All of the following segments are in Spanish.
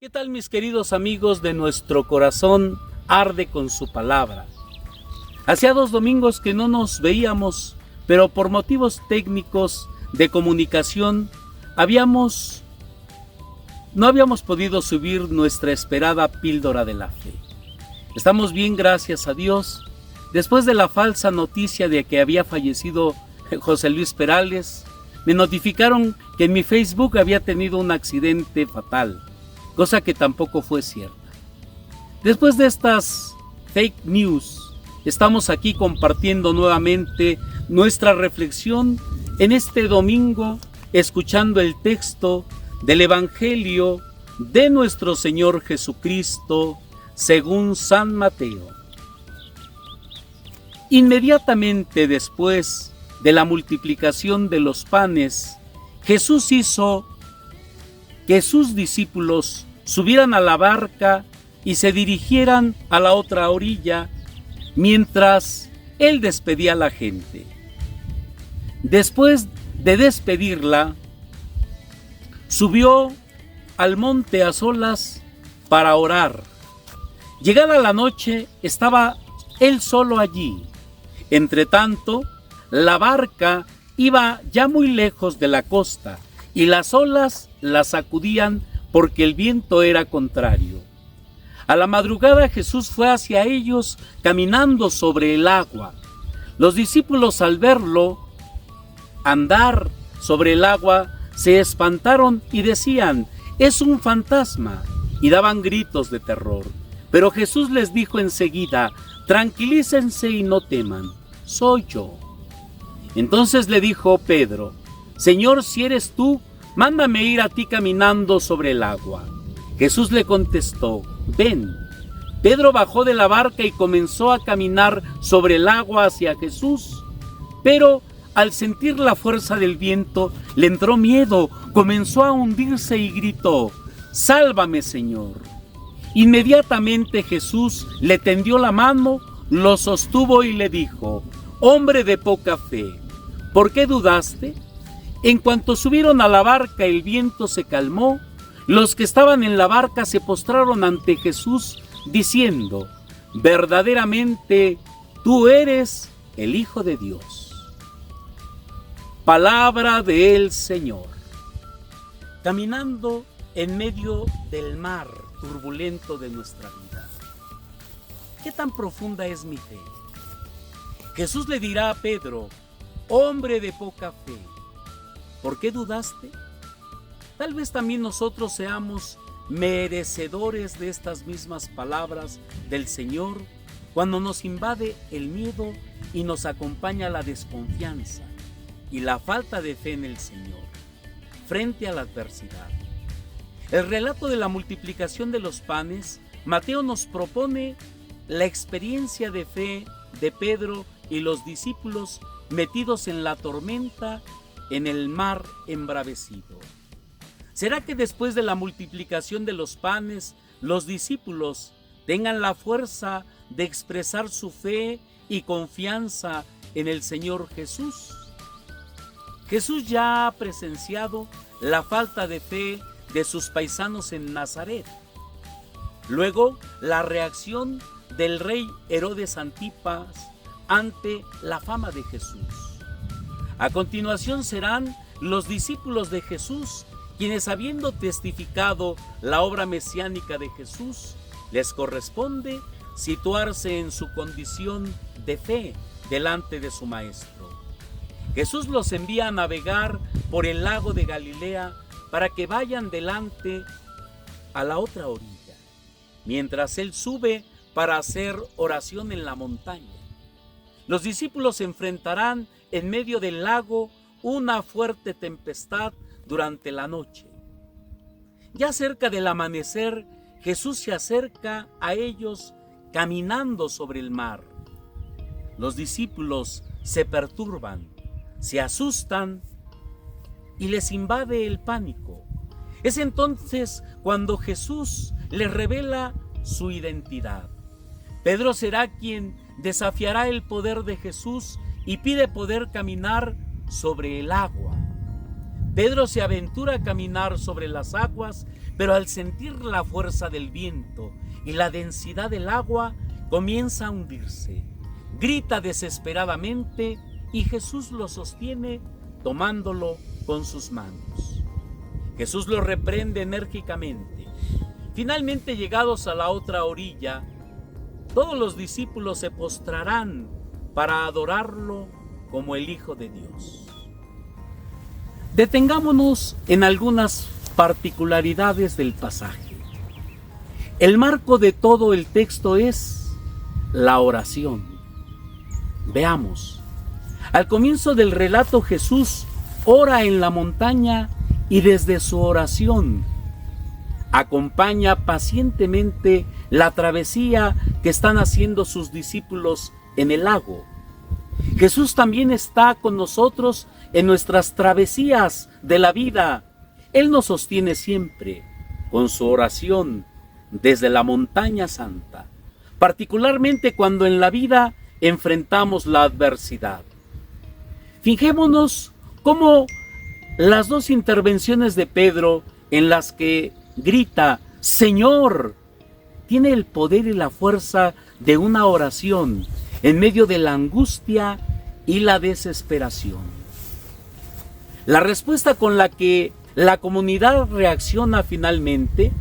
¿Qué tal, mis queridos amigos de Nuestro Corazón Arde con Su Palabra? Hacía 2 domingos que no nos veíamos, pero por motivos técnicos de comunicación no habíamos podido subir nuestra esperada píldora de la fe. Estamos bien, gracias a Dios. Después de la falsa noticia de que había fallecido José Luis Perales, me notificaron que en mi Facebook había tenido un accidente fatal, cosa que tampoco fue cierta. Después de estas fake news, estamos aquí compartiendo nuevamente nuestra reflexión en este domingo, escuchando el texto del Evangelio de nuestro Señor Jesucristo según San Mateo. Inmediatamente después de la multiplicación de los panes, Jesús hizo que sus discípulos subieran a la barca y se dirigieran a la otra orilla, mientras Él despedía a la gente. Después de despedirla, subió al monte a solas para orar. Llegada la noche, estaba Él solo allí. Entretanto, la barca iba ya muy lejos de la costa y las olas la sacudían porque el viento era contrario. A la madrugada Jesús fue hacia ellos caminando sobre el agua. Los discípulos, al verlo andar sobre el agua, se espantaron y decían: «Es un fantasma», y daban gritos de terror. Pero Jesús les dijo enseguida: «Tranquilícense y no teman, soy yo». Entonces le dijo Pedro: «Señor, si eres tú, mándame ir a ti caminando sobre el agua». Jesús le contestó: «Ven». Pedro bajó de la barca y comenzó a caminar sobre el agua hacia Jesús, pero al sentir la fuerza del viento le entró miedo, comenzó a hundirse y gritó: «Sálvame, Señor». Inmediatamente Jesús le tendió la mano, lo sostuvo y le dijo: «Hombre de poca fe, ¿por qué dudaste?». En cuanto subieron a la barca, el viento se calmó. Los que estaban en la barca se postraron ante Jesús, diciendo: «Verdaderamente, tú eres el Hijo de Dios». Palabra del Señor. Caminando en medio del mar turbulento de nuestra vida, ¿qué tan profunda es mi fe? Jesús le dirá a Pedro: «Hombre de poca fe, ¿por qué dudaste?». Tal vez también nosotros seamos merecedores de estas mismas palabras del Señor cuando nos invade el miedo y nos acompaña la desconfianza y la falta de fe en el Señor frente a la adversidad. El relato de la multiplicación de los panes, Mateo nos propone la experiencia de fe de Pedro y los discípulos metidos en la tormenta en el mar embravecido. ¿Será que después de la multiplicación de los panes, los discípulos tengan la fuerza de expresar su fe y confianza en el Señor Jesús? Jesús ya ha presenciado la falta de fe de sus paisanos en Nazaret. Luego, la reacción del rey Herodes Antipas ante la fama de Jesús. A continuación serán los discípulos de Jesús quienes, habiendo testificado la obra mesiánica de Jesús, les corresponde situarse en su condición de fe delante de su Maestro. Jesús los envía a navegar por el lago de Galilea para que vayan delante a la otra orilla, mientras Él sube para hacer oración en la montaña. Los discípulos enfrentarán en medio del lago una fuerte tempestad durante la noche. Ya cerca del amanecer, Jesús se acerca a ellos caminando sobre el mar. Los discípulos se perturban, se asustan y les invade el pánico. Es entonces cuando Jesús les revela su identidad. Pedro será quien desafiará el poder de Jesús y pide poder caminar sobre el agua. Pedro se aventura a caminar sobre las aguas, pero al sentir la fuerza del viento y la densidad del agua, comienza a hundirse. Grita desesperadamente y Jesús lo sostiene tomándolo con sus manos. Jesús lo reprende enérgicamente. Finalmente, llegados a la otra orilla, todos los discípulos se postrarán para adorarlo como el Hijo de Dios. Detengámonos en algunas particularidades del pasaje. El marco de todo el texto es la oración. Veamos. Al comienzo del relato, Jesús ora en la montaña y desde su oración acompaña pacientemente la travesía que están haciendo sus discípulos en el lago. Jesús también está con nosotros en nuestras travesías de la vida. Él nos sostiene siempre con su oración desde la montaña santa, particularmente cuando en la vida enfrentamos la adversidad. Fijémonos cómo las dos intervenciones de Pedro en las que grita Señor, tiene el poder y la fuerza de una oración en medio de la angustia y la desesperación. La respuesta con la que la comunidad reacciona finalmente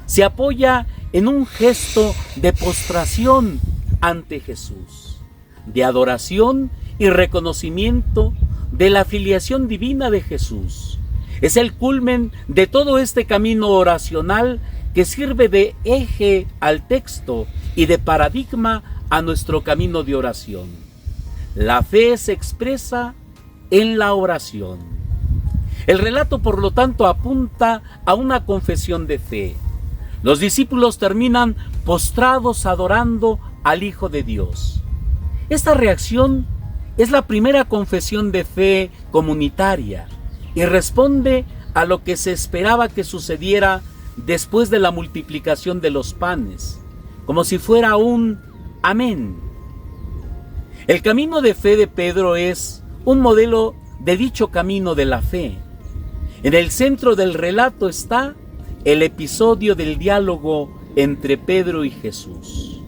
se apoya en un gesto de postración ante Jesús, de adoración y reconocimiento de la filiación divina de Jesús. Es el culmen de todo este camino oracional que sirve de eje al texto y de paradigma a nuestro camino de oración. La fe se expresa en la oración. El relato, por lo tanto, apunta a una confesión de fe. Los discípulos terminan postrados adorando al Hijo de Dios. Esta reacción es la primera confesión de fe comunitaria y responde a lo que se esperaba que sucediera después de la multiplicación de los panes, como si fuera un amén. El camino de fe de Pedro es un modelo de dicho camino de la fe. En el centro del relato está el episodio del diálogo entre Pedro y Jesús.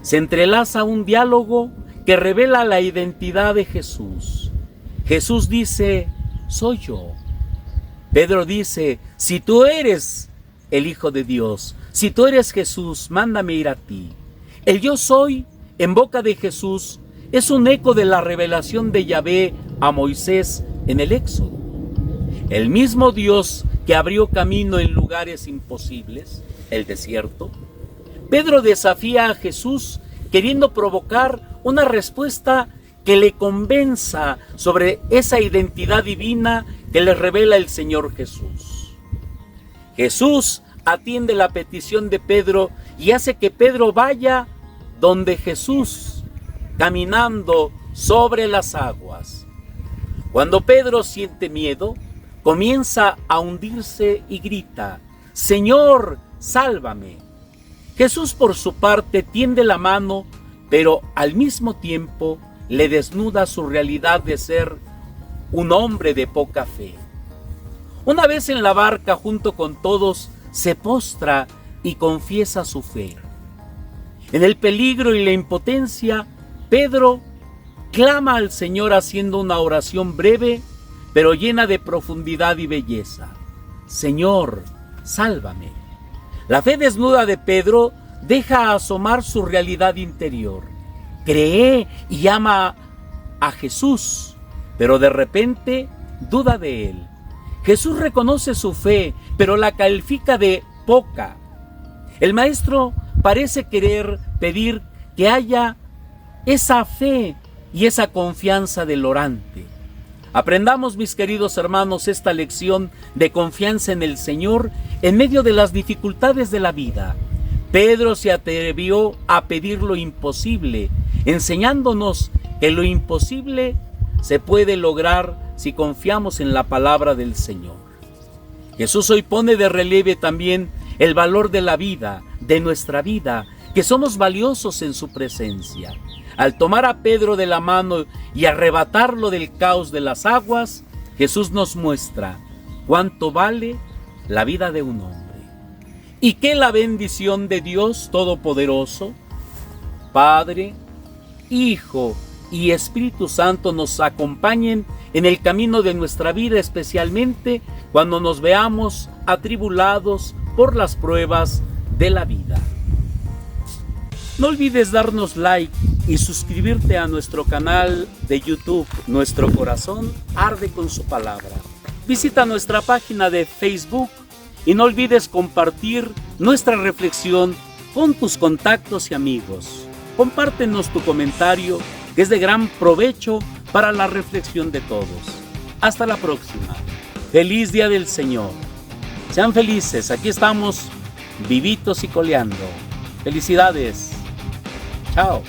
Se entrelaza un diálogo que revela la identidad de Jesús. Jesús dice, soy yo. Pedro dice, si tú eres el Hijo de Dios, si tú eres Jesús, mándame ir a ti. El yo soy, en boca de Jesús, es un eco de la revelación de Yahvé a Moisés en el Éxodo. El mismo Dios que abrió camino en lugares imposibles, el desierto. Pedro desafía a Jesús queriendo provocar una respuesta que le convenza sobre esa identidad divina que le revela el Señor Jesús. Jesús atiende la petición de Pedro y hace que Pedro vaya donde Jesús, caminando sobre las aguas. Cuando Pedro siente miedo, comienza a hundirse y grita, Señor, sálvame. Jesús, por su parte, tiende la mano, pero al mismo tiempo le desnuda su realidad de ser un hombre de poca fe. Una vez en la barca junto con todos, se postra y confiesa su fe. En el peligro y la impotencia, Pedro clama al Señor haciendo una oración breve, pero llena de profundidad y belleza. Señor, sálvame. La fe desnuda de Pedro deja asomar su realidad interior. Cree y ama a Jesús, pero de repente duda de él. Jesús reconoce su fe, pero la califica de poca. El maestro parece querer pedir que haya esa fe y esa confianza del orante. Aprendamos, mis queridos hermanos, esta lección de confianza en el Señor en medio de las dificultades de la vida. Pedro se atrevió a pedir lo imposible, enseñándonos que lo imposible se puede lograr si confiamos en la palabra del Señor. Jesús hoy pone de relieve también el valor de la vida, de nuestra vida, que somos valiosos en su presencia. Al tomar a Pedro de la mano y arrebatarlo del caos de las aguas, Jesús nos muestra cuánto vale la vida de un hombre. Y que la bendición de Dios Todopoderoso, Padre, Hijo y Espíritu Santo nos acompañen en el camino de nuestra vida, especialmente cuando nos veamos atribulados por las pruebas de la vida. No olvides darnos like y suscribirte a nuestro canal de YouTube. Nuestro corazón arde con su palabra. Visita nuestra página de Facebook y no olvides compartir nuestra reflexión con tus contactos y amigos. Compártenos tu comentario, que es de gran provecho para la reflexión de todos. Hasta la próxima. Feliz Día del Señor. Sean felices. Aquí estamos, vivitos y coleando. Felicidades. Chao.